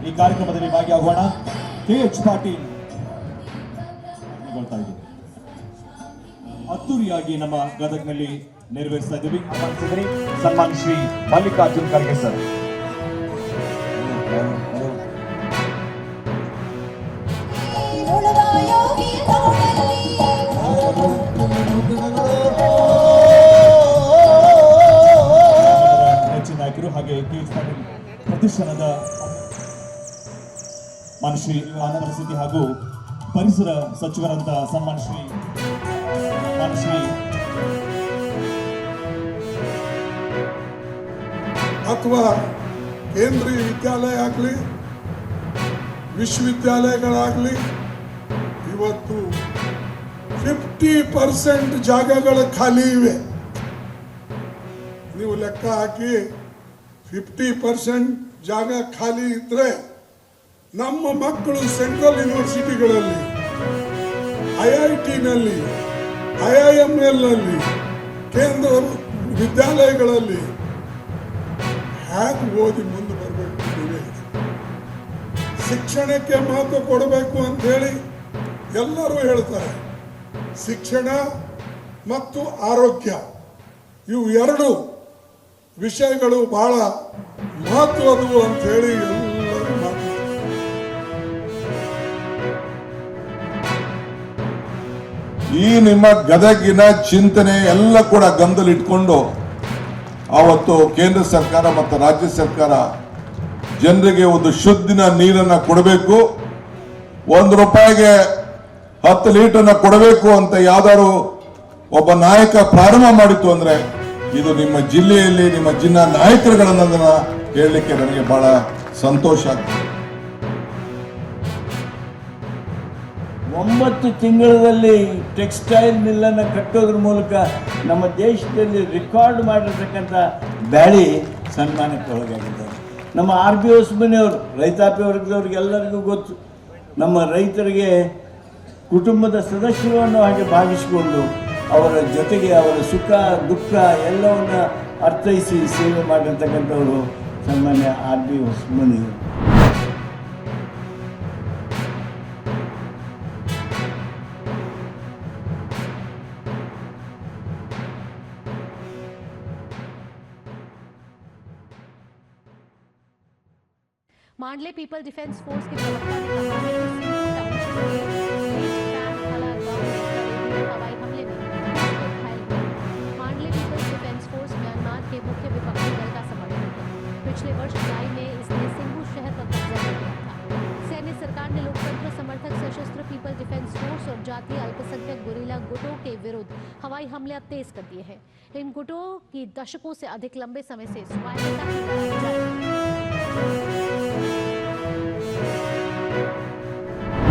ಈ ಕಾರ್ಯಕ್ರಮದಲ್ಲಿ ಭಾಗಿಯಾಗೋಣ. KH ಪಾಟೀಲ್ ಅದ್ದೂರಿಯಾಗಿ ನಮ್ಮ ಗದಗ್ನಲ್ಲಿ ನೆರವೇರಿಸ್ತಾ ಇದ್ದೀವಿ. ಆಹ್ವಾನಿಸಿದ್ರಿ ಸನ್ಮಾನ್ ಶ್ರೀ ಮಲ್ಲಿಕಾರ್ಜುನ್ ಖರ್ಗೆ ಸರ್. ನೆಚ್ಚಿನ ನಾಯಕರು ಹಾಗೆ KH ಪಾಟೀಲ್ ಪ್ರತಿಷ್ಠಾನದ ಮಾನ್ಶ್ರೀ ಆನಂದ ಸಿದ್ದಿ ಹಾಗೂ ಪರಿಸರ ಸಚಿವರಂತ ಸನ್ಮಾನ್ ಶ್ರೀ ಅಥವಾ ಕೇಂದ್ರೀಯ ವಿದ್ಯಾಲಯ ಆಗಲಿ ವಿಶ್ವವಿದ್ಯಾಲಯಗಳಾಗಲಿ ಇವತ್ತು 50% ಜಾಗಗಳು ಖಾಲಿ ಇವೆ. ನೀವು ಲೆಕ್ಕ ಹಾಕಿ 50% ಜಾಗ ಖಾಲಿ ಇದ್ರೆ ನಮ್ಮ ಮಕ್ಕಳು ಸೆಂಟ್ರಲ್ ಯೂನಿವರ್ಸಿಟಿಗಳಲ್ಲಿ, IIT-ನಲ್ಲಿ, IIML-ನಲ್ಲಿ, ಕೇಂದ್ರ ವಿದ್ಯಾಲಯಗಳಲ್ಲಿ ಹೇಗೆ ಓದಿ ಮುಂದೆ ಬರಬೇಕು? ಶಿಕ್ಷಣಕ್ಕೆ ಮಹತ್ವ ಕೊಡಬೇಕು ಅಂತ ಹೇಳಿ ಎಲ್ಲರೂ ಹೇಳ್ತಾರೆ. ಶಿಕ್ಷಣ ಮತ್ತು ಆರೋಗ್ಯ ಇವು ಎರಡು ವಿಷಯಗಳು ಬಹಳ ಮಹತ್ವದವು ಅಂತ ಹೇಳಿ ಎಲ್ಲರೂ ಮಾತಾಡ್ತಾರೆ. ಈ ನಿಮ್ಮ ಗದಗಿನ ಚಿಂತನೆ ಎಲ್ಲ ಕೂಡ ಗಮನದಲ್ಲಿಟ್ಕೊಂಡು ಅವತ್ತು ಕೇಂದ್ರ ಸರ್ಕಾರ ಮತ್ತು ರಾಜ್ಯ ಸರ್ಕಾರ ಜನರಿಗೆ ಒಂದು ಶುದ್ಧಿನ ನೀರನ್ನ ಕೊಡಬೇಕು, ₹1 10 ಲೀಟರ್ನ ಕೊಡಬೇಕು ಅಂತ ಯಾವ್ದಾದ್ರು ಒಬ್ಬ ನಾಯಕ ಪ್ರಾರಂಭ ಮಾಡಿತ್ತು ಅಂದ್ರೆ ಇದು ನಿಮ್ಮ ಜಿಲ್ಲೆಯಲ್ಲಿ ನಿಮ್ಮ ಜಿಲ್ಲಾ ನಾಯಕರುಗಳನ್ನ ಹೇಳಲಿಕ್ಕೆ ನನಗೆ ಬಹಳ ಸಂತೋಷ ಆಗ್ತದೆ. 9 ತಿಂಗಳಲ್ಲಿ ಟೆಕ್ಸ್ಟೈಲ್ ಮಿಲ್ಲನ್ನು ಕಟ್ಟೋದ್ರ ಮೂಲಕ ನಮ್ಮ ದೇಶದಲ್ಲಿ ರೆಕಾರ್ಡ್ ಮಾಡಿರ್ತಕ್ಕಂಥ ಬ್ಯಾಳಿ ಸನ್ಮಾನಕ್ಕೆ ಒಳಗಾಗಿದ್ದಾರೆ. ನಮ್ಮ RB ಹೊಸಮನಿಯವರು ರೈತಾಪಿ ವರ್ಗದವ್ರಿಗೆಲ್ಲರಿಗೂ ಗೊತ್ತು. ನಮ್ಮ ರೈತರಿಗೆ ಕುಟುಂಬದ ಸದಸ್ಯರು ಅನ್ನೋ ಹಾಗೆ ಭಾವಿಸಿಕೊಂಡು ಅವರ ಜೊತೆಗೆ ಅವರ ಸುಖ ದುಃಖ ಎಲ್ಲವನ್ನು ಅರ್ಥೈಸಿ ಸೇವೆ ಮಾಡಿರ್ತಕ್ಕಂಥವರು ಸನ್ಮಾನ್ಯ RB ಹೊಸಮನಿಯವರು. मांडले पीपल डिफेंस फोर्स के प्रवक्ता ने कहा है कि टाउनशिप में हवाई हमले में घायल हुए। मांडले पीपल डिफेंस फोर्स म्यांमार के मुख्य विपक्षी दल का समर्थन है। पिछले वर्ष जुलाई में इसने सिंगू शहर पर कब्जा कर लिया था। सैन्य सरकार ने लोकतंत्र समर्थक सशस्त्र पीपल डिफेंस फोर्स और जातीय अल्पसंख्यक गुरिल्ला गुटों के विरुद्ध हवाई हमले अब तेज कर दिए हैं। इन गुटों की दशकों से अधिक लंबे समय से स्वायत्तता की लड़ाई जारी है।